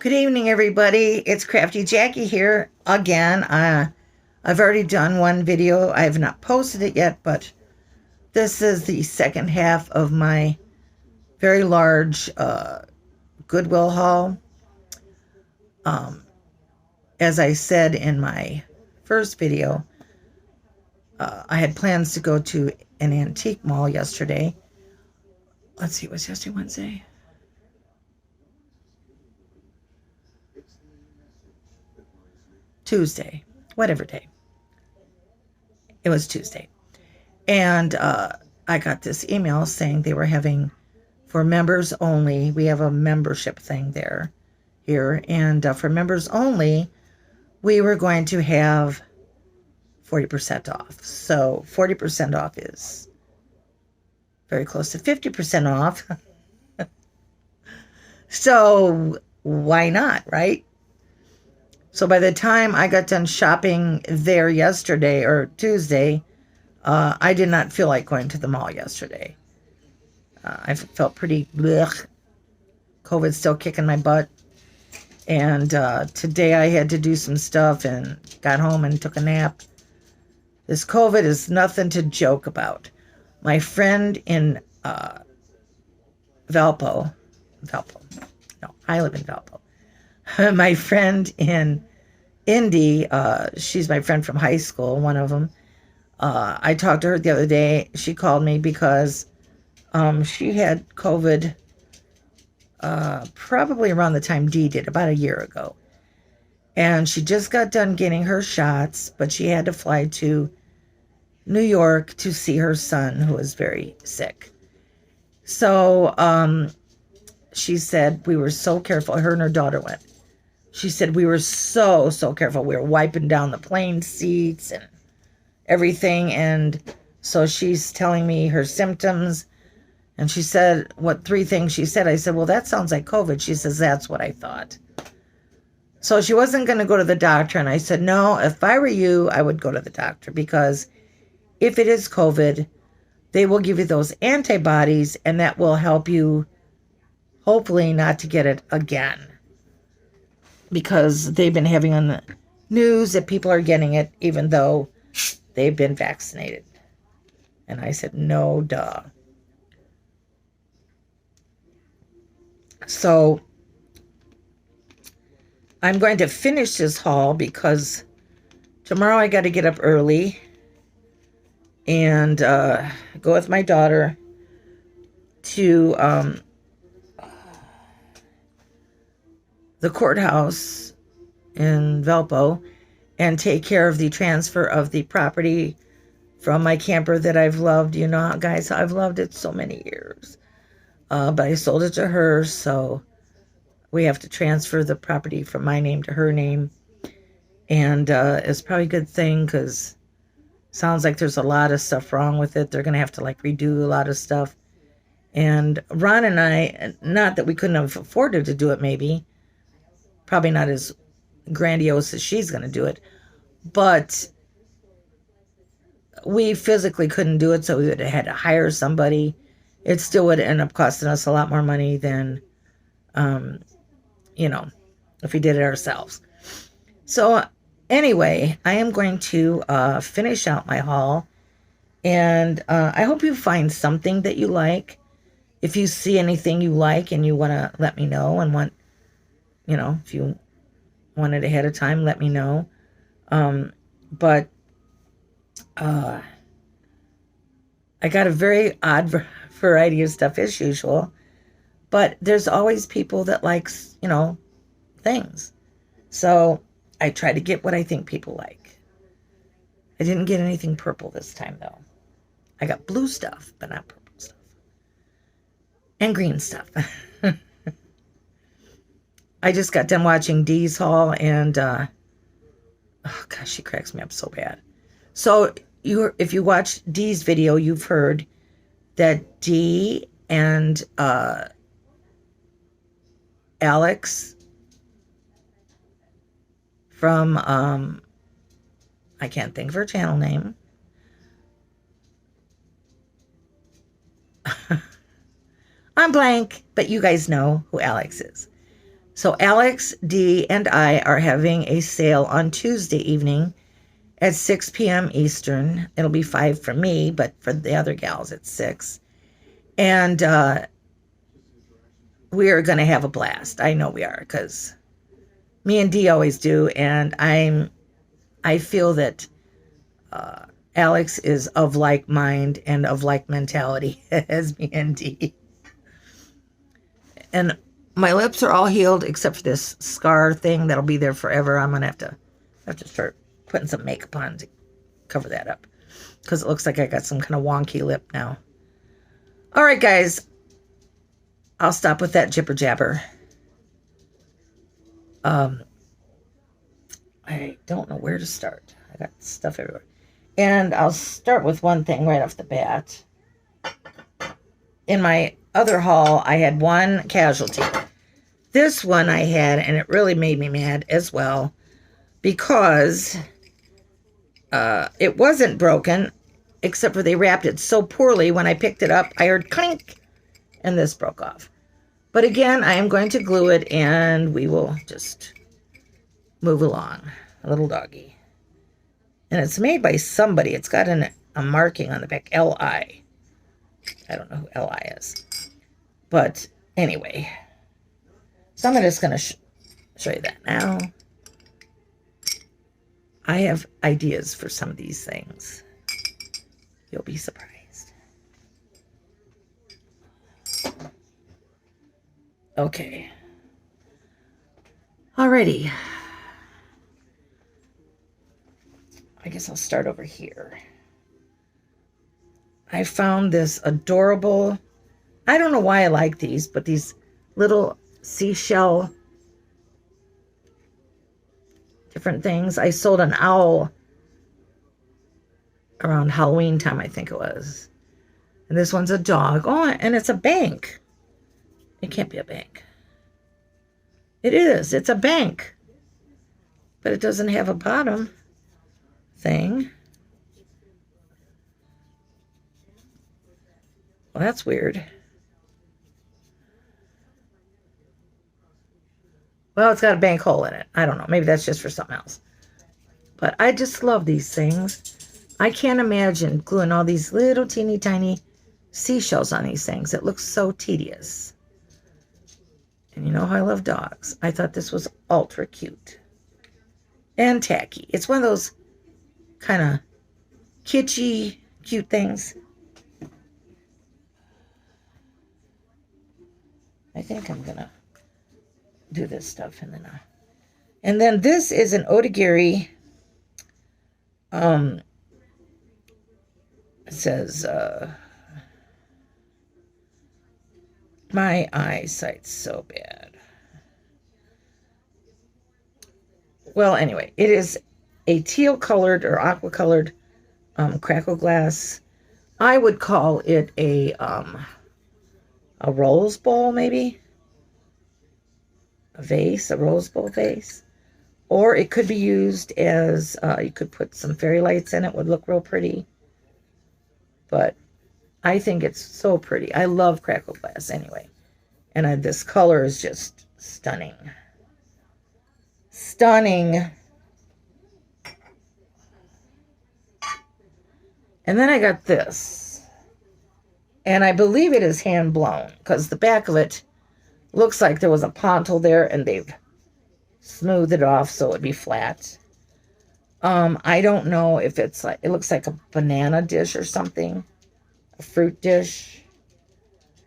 Good evening, everybody. It's Crafty Jackie here again. I've already done one video. I have not posted it yet, but this is the second half of my very large Goodwill haul. As I said in my first video, I had plans to go to an antique mall yesterday. Let's see, what's yesterday, Wednesday? Tuesday, whatever day. It was Tuesday. And I got this email saying they were having, for members only, we have a membership thing here. And for members only, we were going to have 40% off. So 40% off is very close to 50% off. So why not, right? So by the time I got done shopping there yesterday or Tuesday, I did not feel like going to the mall yesterday. I felt pretty blech. COVID's still kicking my butt. And today I had to do some stuff and got home and took a nap. This COVID is nothing to joke about. My friend in Valpo. No, I live in Valpo. My friend in Indy, she's my friend from high school, one of them. I talked to her the other day. She called me because she had COVID probably around the time Dee did, about a year ago. And she just got done getting her shots, but she had to fly to New York to see her son, who was very sick. So she said we were so careful. Her and her daughter went. She said we were so careful. We were wiping down the plane seats and everything. And so she's telling me her symptoms. And she said, what 3 things she said? I said, well, that sounds like COVID. She says, that's what I thought. So she wasn't going to go to the doctor. And I said, no, if I were you, I would go to the doctor. Because if it is COVID, they will give you those antibodies. And that will help you, hopefully, not to get it again. Because they've been having on the news that people are getting it even though they've been vaccinated. And I said, no, duh. So I'm going to finish this haul because tomorrow I got to get up early and go with my daughter to the courthouse in Valpo and take care of the transfer of the property from my camper that I've loved. You know, guys, I've loved it so many years. But I sold it to her, so we have to transfer the property from my name to her name. And it's probably a good thing because it sounds like there's a lot of stuff wrong with it. They're going to have to redo a lot of stuff. And Ron and I, not that we couldn't have afforded to do it maybe, probably not as grandiose as she's going to do it, but we physically couldn't do it, so we would have had to hire somebody. It still would end up costing us a lot more money than, if we did it ourselves. So anyway, I am going to finish out my haul, and I hope you find something that you like. If you see anything you like and you want to let me know and want, if you want it ahead of time, let me know. But I got a very odd variety of stuff as usual. But there's always people that likes, things. So I try to get what I think people like. I didn't get anything purple this time, though. I got blue stuff, but not purple stuff. And green stuff. I just got done watching Dee's haul, and oh gosh, she cracks me up so bad. So if you watch Dee's video, you've heard that Dee and Alex from I can't think of her channel name. I'm blank, but you guys know who Alex is. So Alex, Dee, and I are having a sale on Tuesday evening at 6 p.m. Eastern. It'll be 5 for me, but for the other gals, it's 6. And we are going to have a blast. I know we are, because me and Dee always do. And I feel that Alex is of like mind and of like mentality as me and Dee. And my lips are all healed except for this scar thing that'll be there forever. I'm gonna have to start putting some makeup on to cover that up, because it looks like I got some kind of wonky lip now. All right, guys, I'll stop with that jibber jabber. I don't know where to start. I got stuff everywhere. And I'll start with one thing right off the bat. In my other haul, I had one casualty. This one I had, and it really made me mad as well, because it wasn't broken, except for they wrapped it so poorly. When I picked it up, I heard clink, and this broke off. But again, I am going to glue it, and we will just move along. A little doggy. And it's made by somebody. It's got a marking on the back, L.I. I don't know who L.I. is. But anyway. So I'm just going to show you that now. I have ideas for some of these things. You'll be surprised. Okay. Alrighty. I guess I'll start over here. I found this adorable, I don't know why I like these, but these little seashell different things. I sold an owl around Halloween time, I think it was. And this one's a dog. Oh, and it's a bank. It can't be a bank. It is. It's a bank. But it doesn't have a bottom thing. Well, that's weird. Well, it's got a bank hole in it. I don't know. Maybe that's just for something else. But I just love these things. I can't imagine gluing all these little teeny tiny seashells on these things. It looks so tedious. And you know how I love dogs. I thought this was ultra cute. And tacky. It's one of those kind of kitschy, cute things. I think I'm going to do this stuff and then this is an Otagiri. It says my eyesight's so bad. Well, anyway, it is a teal colored or aqua colored crackle glass. I would call it a rose bowl, maybe. A vase, a rose bowl vase. Or it could be used as, you could put some fairy lights in it, would look real pretty. But I think it's so pretty. I love crackle glass anyway. And this color is just stunning. Stunning. And then I got this. And I believe it is hand blown, because the back of it looks like there was a pontil there and they've smoothed it off so it'd be flat. I don't know if it's like, it looks like a banana dish or something, a fruit dish,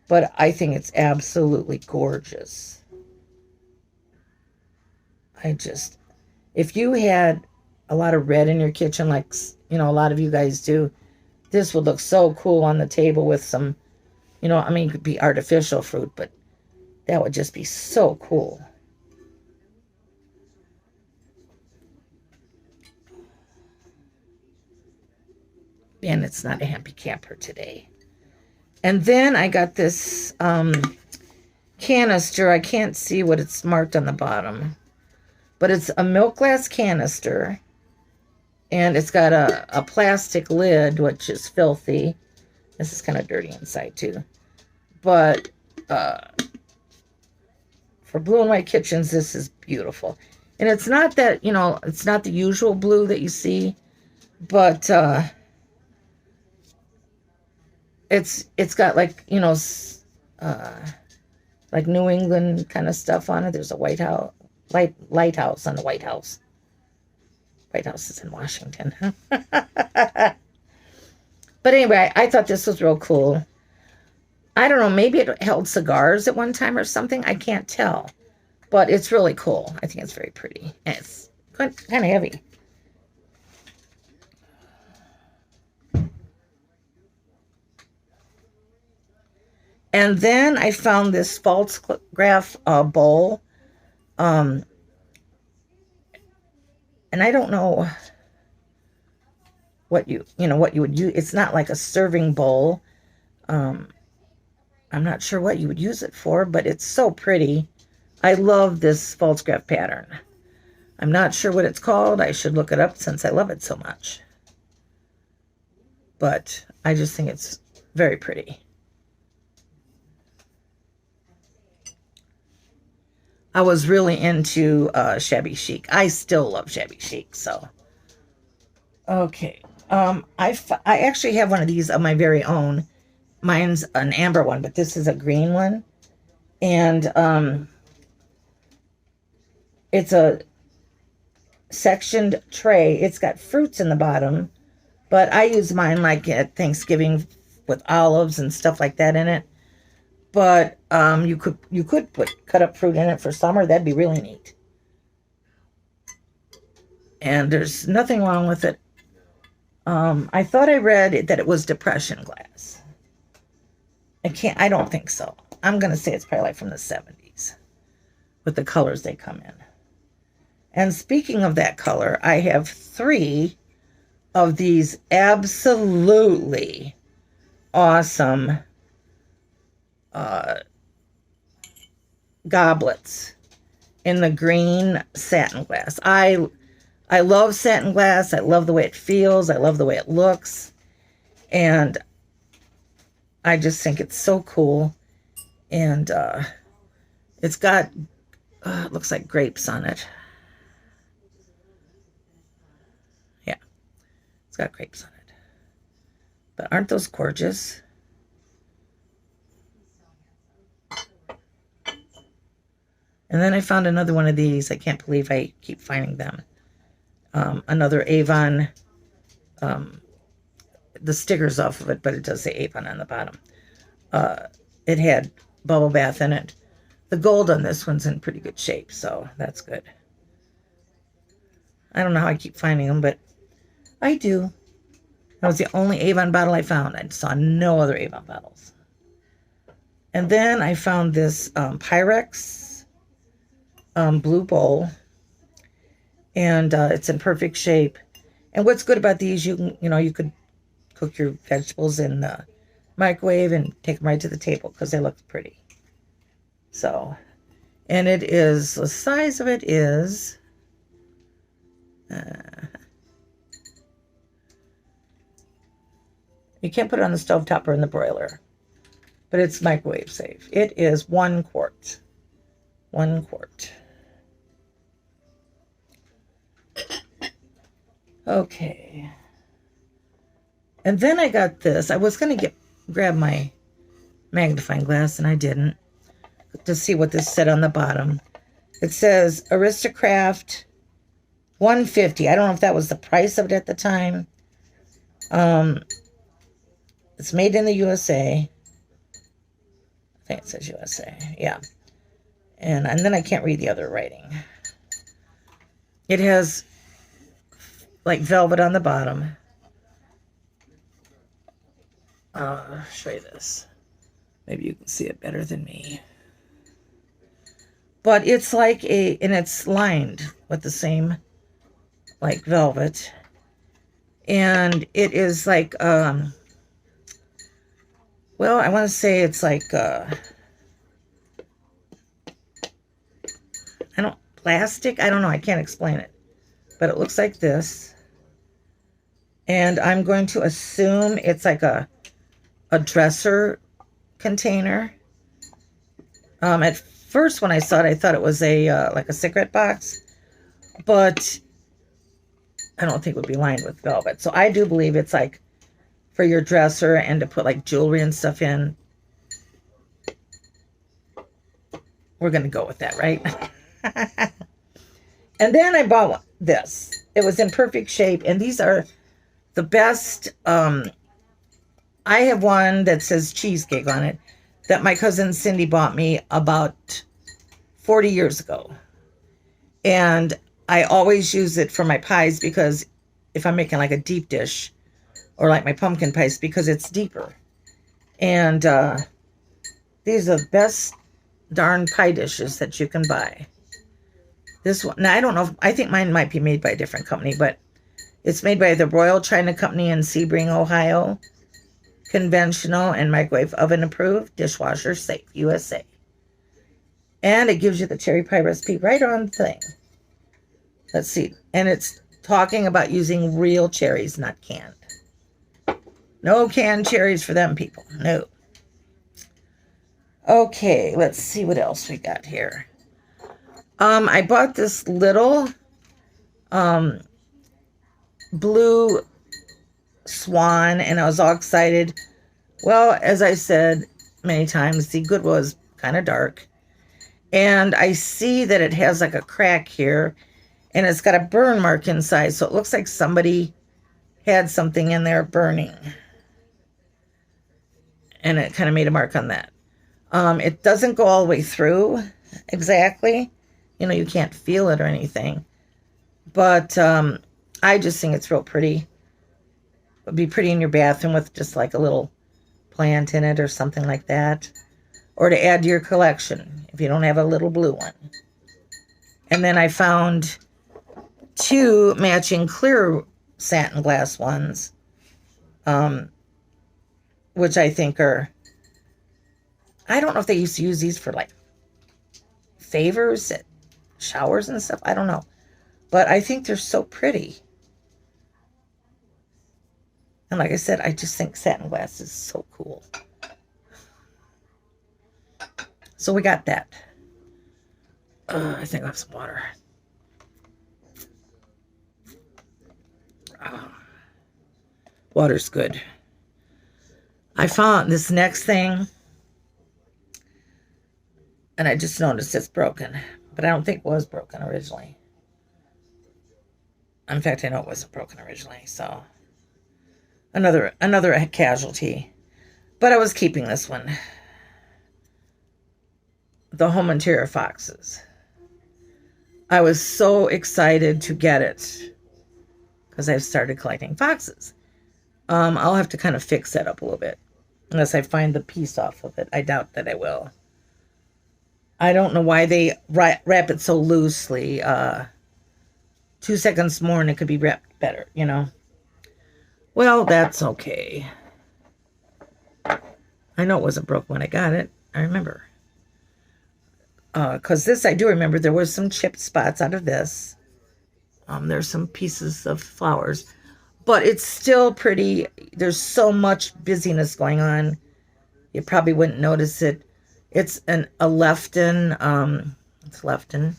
but I think it's absolutely gorgeous. If you had a lot of red in your kitchen, like, you know, a lot of you guys do, this would look so cool on the table with some, you know, I mean, it could be artificial fruit, but that would just be so cool. And it's not a happy camper today. And then I got this canister. I can't see what it's marked on the bottom. But it's a milk glass canister. And it's got a plastic lid, which is filthy. This is kind of dirty inside, too. But for blue and white kitchens, this is beautiful. And it's not that, you know, it's not the usual blue that you see, but it's got like, you know, like New England kind of stuff on it. There's a lighthouse on the White House. White House is in Washington. But anyway, I thought this was real cool. I don't know, maybe it held cigars at one time or something. I can't tell. But it's really cool. I think it's very pretty. And it's kind of heavy. And then I found this false graph bowl. And I don't know what you would use. It's not like a serving bowl. I'm not sure what you would use it for, but it's so pretty. I love this false graph pattern. I'm not sure what it's called. I should look it up since I love it so much. But I just think it's very pretty. I was really into shabby chic. I still love shabby chic, so. Okay. I actually have one of these of my very own. Mine's an amber one, but this is a green one. And it's a sectioned tray. It's got fruits in the bottom, but I use mine like at Thanksgiving with olives and stuff like that in it. But you could put cut up fruit in it for summer. That'd be really neat. And there's nothing wrong with it. I thought I read that it was depression glass. I don't think so. I'm going to say it's probably like from the 70s with the colors they come in. And speaking of that color, I have 3 of these absolutely awesome goblets in the green satin glass. I love satin glass. I love the way it feels. I love the way it looks. And I just think it's so cool. And it's got, it looks like grapes on it. Yeah, it's got grapes on it. But aren't those gorgeous? And then I found another one of these. I can't believe I keep finding them. Another Avon. The sticker's off of it, but it does say Avon on the bottom. It had bubble bath in it. The gold on this one's in pretty good shape, so that's good. I don't know how I keep finding them, but I do. That was the only Avon bottle I found. I saw no other Avon bottles. And then I found this Pyrex blue bowl, and it's in perfect shape. And what's good about these, you could cook your vegetables in the microwave and take them right to the table because they look pretty. So, and it is, the size of it is, you can't put it on the stovetop or in the broiler, but it's microwave safe. It is 1 quart. 1 quart. Okay. And then I got this. I was going to grab my magnifying glass, and I didn't, to see what this said on the bottom. It says Aristocraft $150. I don't know if that was the price of it at the time. It's made in the USA. I think it says USA. Yeah. And then I can't read the other writing. It has like velvet on the bottom. I'll show you this. Maybe you can see it better than me. But it's like and it's lined with the same like velvet. And it is like, well, I want to say it's like, plastic. I don't know. I can't explain it. But it looks like this. And I'm going to assume it's like a dresser container. At first when I saw it, I thought it was a like a cigarette box, but I don't think it would be lined with velvet. So I do believe it's like for your dresser and to put like jewelry and stuff in. We're going to go with that, right? And then I bought this. It was in perfect shape. And these are the best. I have one that says cheesecake on it that my cousin Cindy bought me about 40 years ago. And I always use it for my pies because if I'm making like a deep dish or like my pumpkin pies because it's deeper. And these are the best darn pie dishes that you can buy. This one, now I don't know, I think mine might be made by a different company, but it's made by the Royal China Company in Sebring, Ohio. Conventional and microwave oven approved, dishwasher safe, USA. And it gives you the cherry pie recipe right on the thing. Let's see. And it's talking about using real cherries, not canned. No canned cherries for them people. No. Okay, let's see what else we got here. I bought this little blue swan, and I was all excited. Well, as I said many times, the Goodwill is kind of dark. And I see that it has like a crack here, and it's got a burn mark inside, so it looks like somebody had something in there burning. And it kind of made a mark on that. It doesn't go all the way through exactly. You know, you can't feel it or anything. But I just think it's real pretty. It would be pretty in your bathroom with just like a little plant in it or something like that. Or to add to your collection if you don't have a little blue one. And then I found 2 matching clear satin glass ones. Which I think are, I don't know if they used to use these for like favors at showers and stuff. I don't know. But I think they're so pretty. And like I said, I just think satin glass is so cool. So we got that. I think I have some water. Water's good. I found this next thing, and I just noticed it's broken, but I don't think it was broken originally. In fact, I know it wasn't broken originally, so another casualty. But I was keeping this one. The Home Interior Foxes. I was so excited to get it because I've started collecting foxes. I'll have to kind of fix that up a little bit. Unless I find the piece off of it. I doubt that I will. I don't know why they wrap it so loosely. 2 seconds more and it could be wrapped better, you know. Well, that's okay. I know it wasn't broken when I got it. I remember. Because this, I do remember there was some chipped spots out of this. There's some pieces of flowers. But it's still pretty. There's so much busyness going on. You probably wouldn't notice it. It's a Lefton. It's Lefton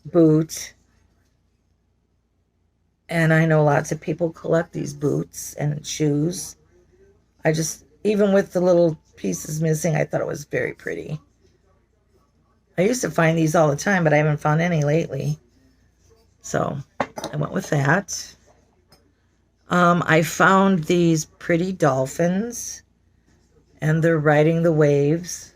boot. And I know lots of people collect these boots and shoes. I just, even with the little pieces missing, I thought it was very pretty. I used to find these all the time, but I haven't found any lately. So I went with that. I found these pretty dolphins, and they're riding the waves.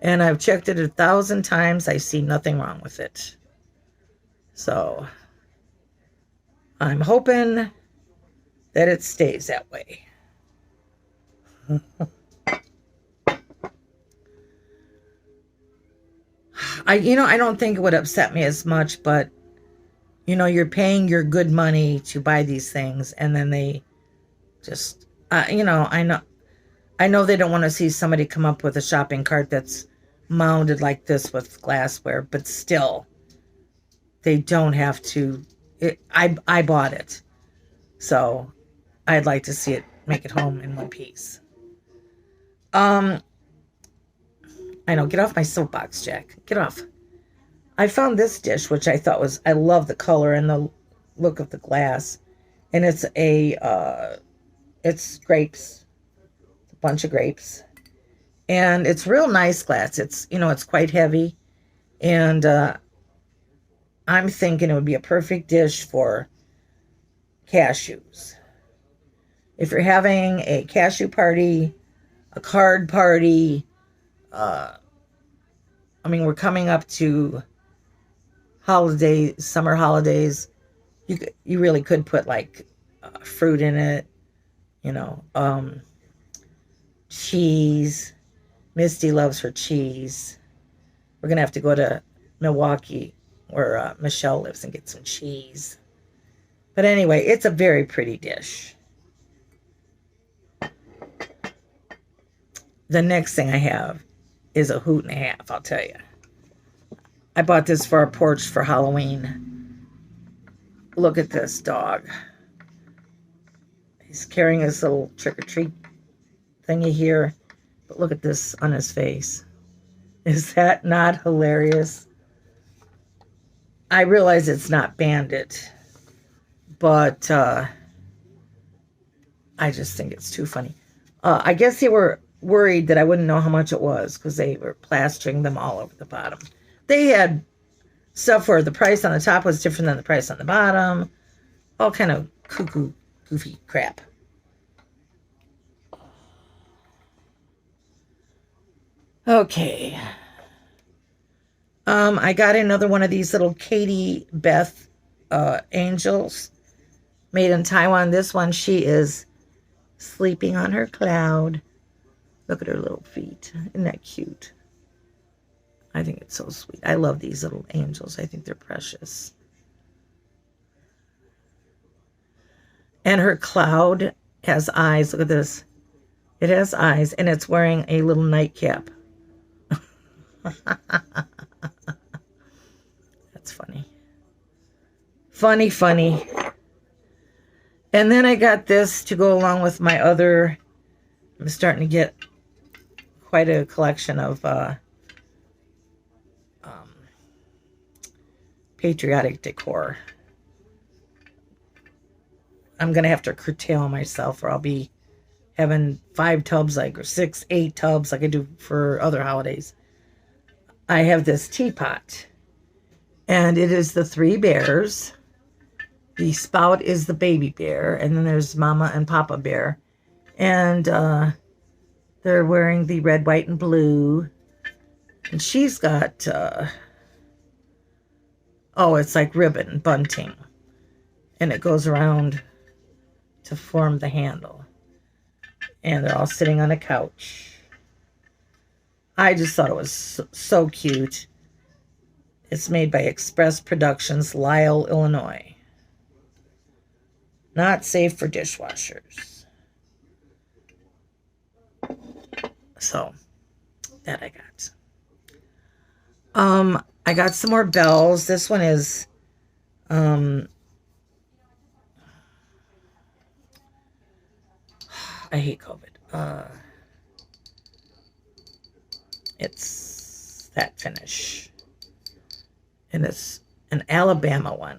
And I've checked it 1,000 times. I see nothing wrong with it. So I'm hoping that it stays that way. I don't think it would upset me as much, but, you're paying your good money to buy these things, and then they just, I know they don't want to see somebody come up with a shopping cart that's mounted like this with glassware, but still, they don't have to. I bought it, so I'd like to see it, make it home in one piece. I know, get off my soapbox, Jack. Get off. I found this dish, which I thought was, I love the color and the look of the glass. And it's grapes, a bunch of grapes. And it's real nice glass. It's quite heavy. And I'm thinking it would be a perfect dish for cashews. If you're having a cashew party, a card party, we're coming up to summer holidays. You really could put like fruit in it, cheese. Misty loves her cheese. We're gonna have to go to Milwaukee, where Michelle lives, and get some cheese. But anyway, it's a very pretty dish. The next thing I have is a hoot and a half, I'll tell you. I bought this for our porch for Halloween. Look at this dog. He's carrying this little trick-or-treat thingy here. But look at this on his face. Is that not hilarious? I realize it's not Bandit, but I just think it's too funny. I guess they were worried that I wouldn't know how much it was because they were plastering them all over the bottom. They had stuff where the price on the top was different than the price on the bottom. All kind of cuckoo, goofy crap. Okay. I got another one of these little Katie Beth angels made in Taiwan. This one, she is sleeping on her cloud. Look at her little feet. Isn't that cute? I think it's so sweet. I love these little angels. I think they're precious. And her cloud has eyes. Look at this. It has eyes, and it's wearing a little nightcap. That's funny. Funny. And then I got this to go along with my other. I'm starting to get quite a collection of patriotic decor. I'm going to have to curtail myself, or I'll be having 5 tubs, or 6, 8 tubs like I do for other holidays. I have this teapot, and it is the 3 bears. The spout is the baby bear, and then there's Mama and Papa Bear. And they're wearing the red, white, and blue. And she's got, it's like ribbon bunting. And it goes around to form the handle. And they're all sitting on a couch. I just thought it was so cute. It's made by Express Productions, Lisle, Illinois. Not safe for dishwashers. So, that I got. I got some more bells. This one is, I hate COVID. It's that finish. And it's an Alabama one.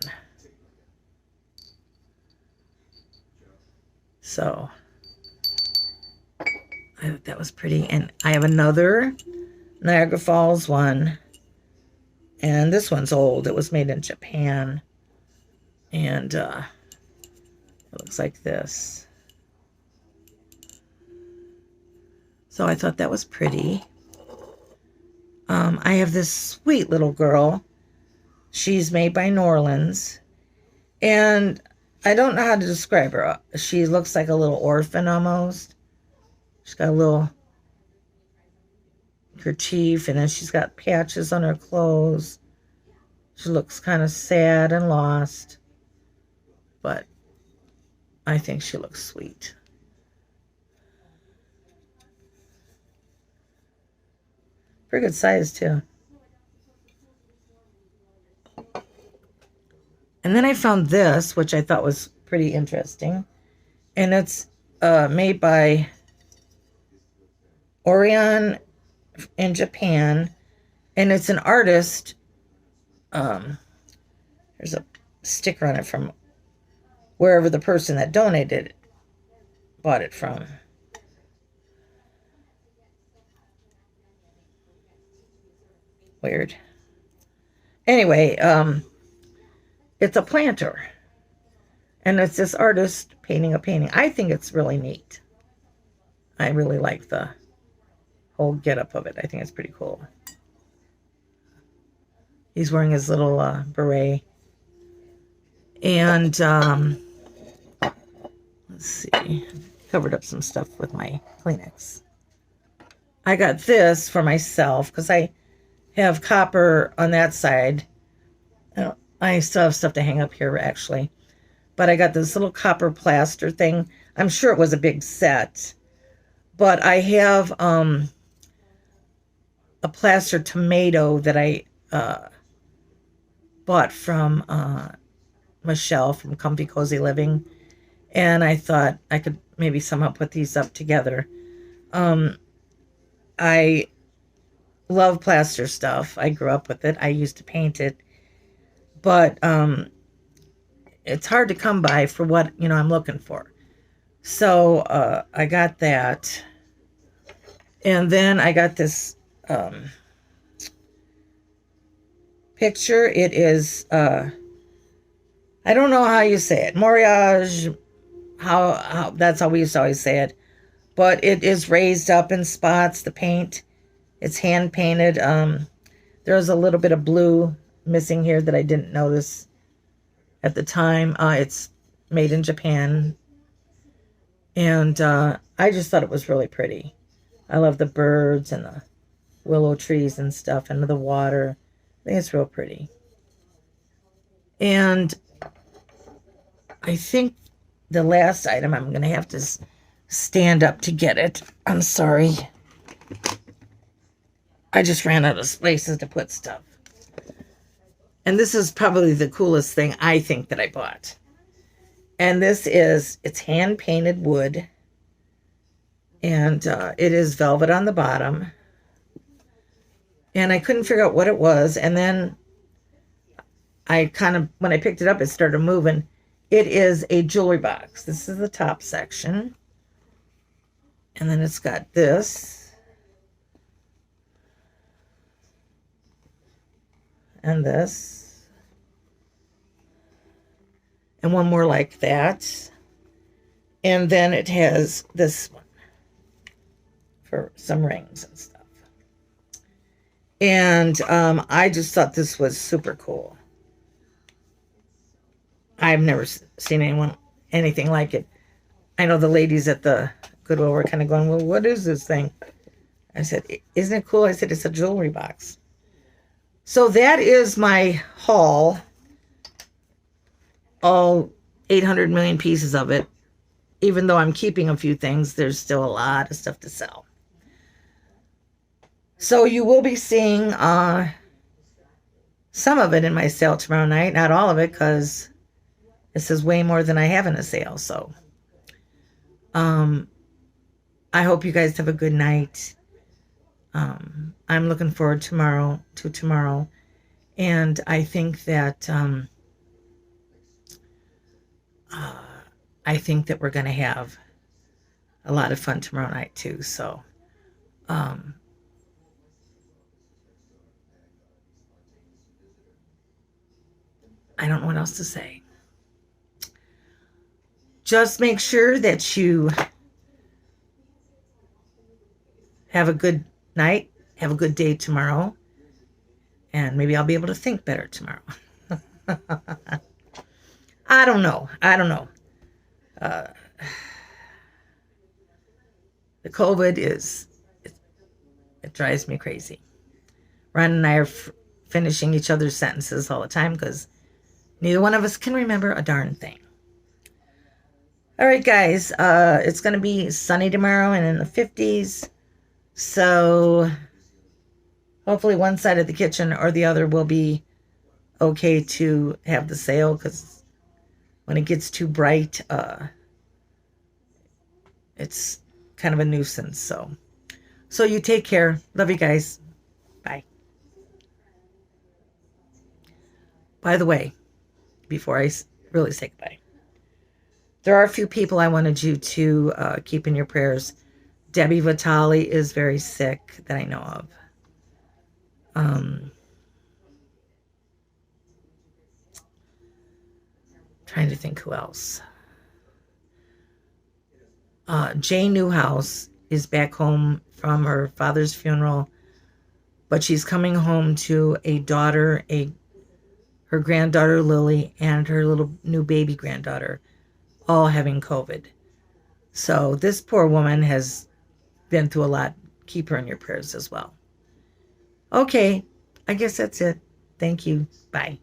So, I thought that was pretty. And I have another Niagara Falls one. And this one's old. It was made in Japan. And it looks like this. So I thought that was pretty. I have this sweet little girl. She's made by Norlands. And I don't know how to describe her. She looks like a little orphan almost. She's got a little kerchief, and then she's got patches on her clothes. She looks kind of sad and lost. But I think she looks sweet. Pretty good size, too. And then I found this, which I thought was pretty interesting. And it's made by Orion in Japan. And it's an artist. There's a sticker on it from wherever the person that donated it bought it from. Weird. Anyway, it's a planter. And it's this artist painting a painting. I think it's really neat. I really like the whole getup of it. I think it's pretty cool. He's wearing his little beret. And let's see. Covered up some stuff with my Kleenex. I got this for myself because I have copper on that side. I still have stuff to hang up here, actually. But I got this little copper plaster thing. I'm sure it was a big set. But I have a plaster tomato that I bought from Michelle from Comfy Cozy Living. And I thought I could maybe somehow put these up together. I love plaster stuff. I grew up with it. I used to paint it. But it's hard to come by for what, I'm looking for. So I got that. And then I got this picture. It is, I don't know how you say it. Moriage, how that's how we used to always say it. But it is raised up in spots, the paint. It's hand painted. There's a little bit of blue missing here that I didn't notice at the time. It's made in Japan. And I just thought it was really pretty. I love the birds and the willow trees and stuff and the water. I think it's real pretty. And I think the last item, I'm going to have to stand up to get it. I'm sorry. I just ran out of places to put stuff. And this is probably the coolest thing I think that I bought. And it's hand painted wood. And it is velvet on the bottom. And I couldn't figure out what it was. And then when I picked it up, it started moving. It is a jewelry box. This is the top section. And then it's got this. And this. And one more like that. And then it has this one for some rings and stuff. And I just thought this was super cool. I've never seen anything like it. I know the ladies at the Goodwill were kind of going, well, what is this thing? I said, isn't it cool? I said, it's a jewelry box. So that is my haul. All 800 million pieces of it. Even though I'm keeping a few things, there's still a lot of stuff to sell. So you will be seeing some of it in my sale tomorrow night. Not all of it, because this is way more than I have in a sale. So I hope you guys have a good night. I'm looking forward to tomorrow. And I think that we're going to have a lot of fun tomorrow night too. So I don't know what else to say. Just make sure that you have a good night, have a good day tomorrow, and maybe I'll be able to think better tomorrow. I don't know. The COVID it drives me crazy. Ron and I are finishing each other's sentences all the time because neither one of us can remember a darn thing. All right, guys. It's going to be sunny tomorrow and in the 50s. So hopefully one side of the kitchen or the other will be okay to have the sale, because when it gets too bright, it's kind of a nuisance. So you take care. Love you guys. Bye. By the way, before I really say goodbye, there are a few people I wanted you to keep in your prayers. Debbie Vitale is very sick that I know of. Trying to think who else. Jane Newhouse is back home from her father's funeral, but she's coming home to a daughter, her granddaughter Lily, and her little new baby granddaughter, all having COVID. So this poor woman has been through a lot. Keep her in your prayers as well. Okay, I guess that's it. Thank you. Bye.